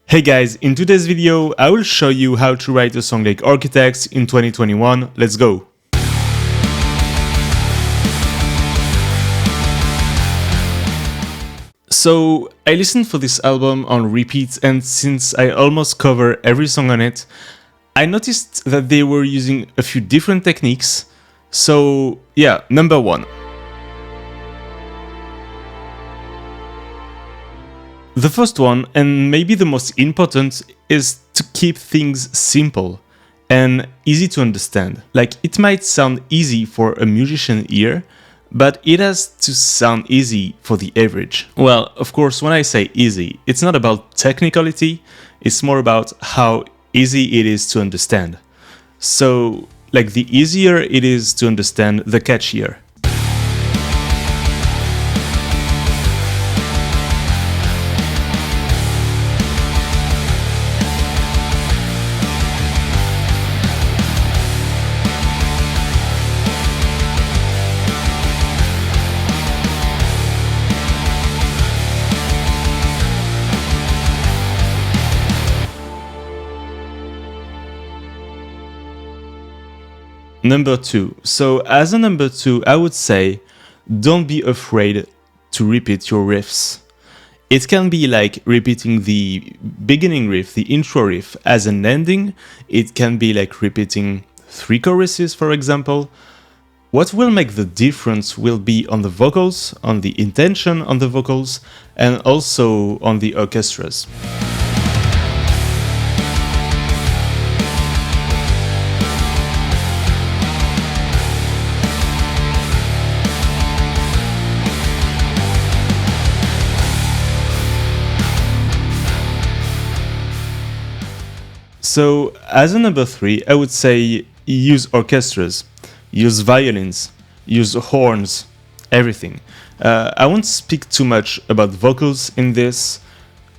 Hey guys, in today's video I will show you how to write a song like Architects in 2021. Let's go! So I listened for this album on repeat, and since I almost cover every song on it, I noticed that they were using a few different techniques. So yeah, number one. The first one, and maybe the most important, is to keep things simple and easy to understand. Like, it might sound easy for a musician ear, but it has to sound easy for the average. Well, of course, when I say easy, it's not about technicality, it's more about how easy it is to understand. So, like, the easier it is to understand, the catchier. Number two. So as a number two, I would say, don't be afraid to repeat your riffs. It can be like repeating the beginning riff, the intro riff as an ending. It can be like repeating 3 choruses, for example. What will make the difference will be on the vocals, on the intention on the vocals, and also on the orchestras. So as a number 3, I would say use orchestras, use violins, use horns, everything. I won't speak too much about vocals in this,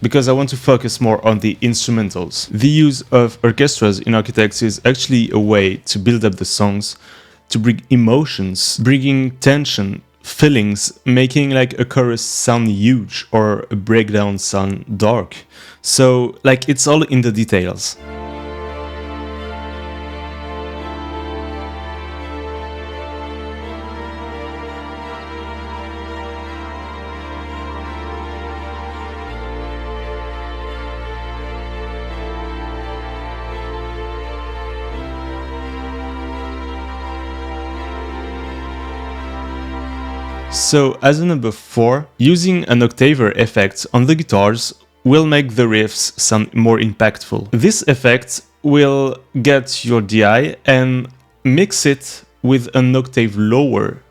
because I want to focus more on the instrumentals. The use of orchestras in Architects is actually a way to build up the songs, to bring emotions, bringing tension, feelings, making like a chorus sound huge or a breakdown sound dark. So like, it's all in the details. So as a number 4, using an Octaver effect on the guitars will make the riffs sound more impactful. This effect will get your DI and mix it with an octave lower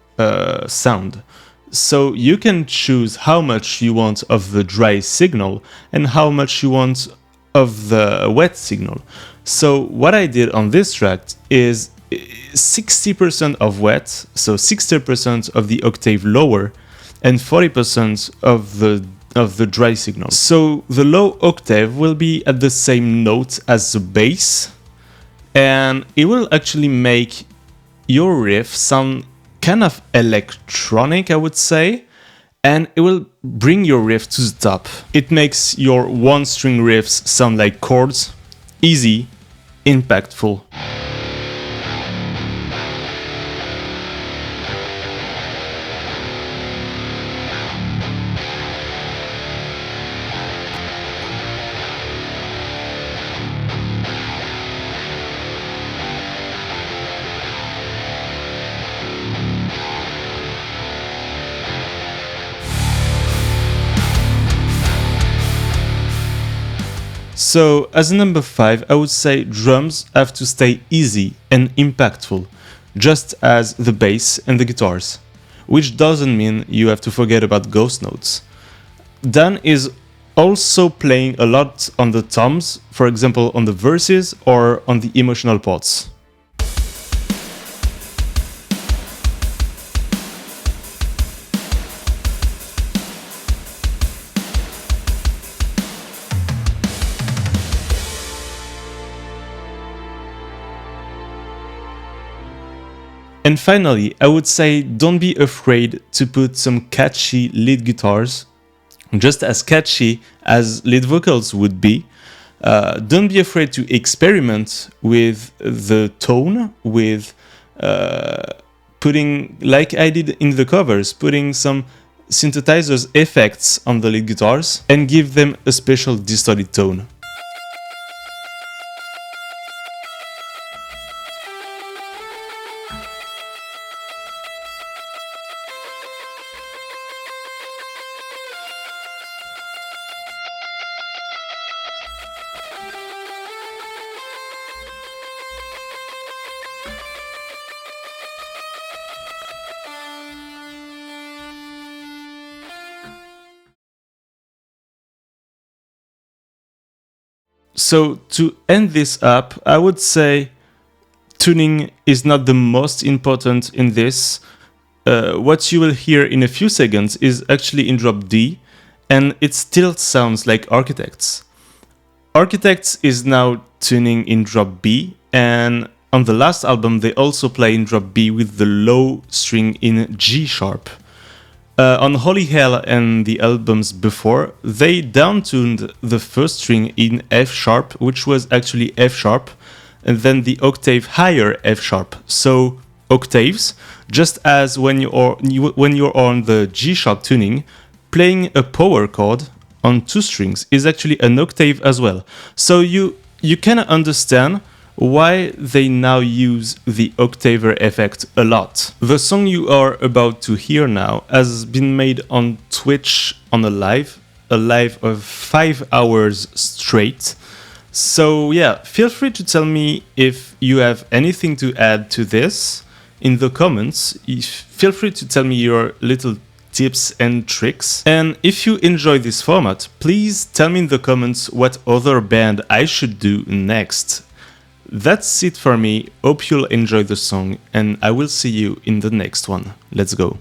sound. So you can choose how much you want of the dry signal and how much you want of the wet signal. So what I did on this track is 60% of wet, so 60% of the octave lower, and 40% of the dry signal. So the low octave will be at the same note as the bass, and it will actually make your riff sound kind of electronic, I would say, and it will bring your riff to the top. It makes your one-string riffs sound like chords, easy, impactful. So as a number 5, I would say drums have to stay easy and impactful, just as the bass and the guitars, which doesn't mean you have to forget about ghost notes. Dan is also playing a lot on the toms, for example on the verses or on the emotional parts. And finally, I would say don't be afraid to put some catchy lead guitars, just as catchy as lead vocals would be. Don't be afraid to experiment with the tone, with putting, like I did in the covers, putting some synthesizers effects on the lead guitars and give them a special distorted tone. So to end this up, I would say tuning is not the most important in this. What you will hear in a few seconds is actually in drop D, and it still sounds like Architects. Architects is now tuning in drop B, and on the last album they also play in drop B with the low string in G sharp. On Holy Hell and the albums before, they downtuned the first string in F sharp, which was actually F sharp, and then the octave higher F sharp. So octaves, just as when you're on the G sharp tuning, playing a power chord on two strings is actually an octave as well. So you can understand why they now use the Octaver effect a lot. The song you are about to hear now has been made on Twitch on a live of 5 hours straight. So yeah, feel free to tell me if you have anything to add to this in the comments. Feel free to tell me your little tips and tricks. And if you enjoy this format, please tell me in the comments what other band I should do next. That's it for me. Hope you'll enjoy the song, and I will see you in the next one. Let's go.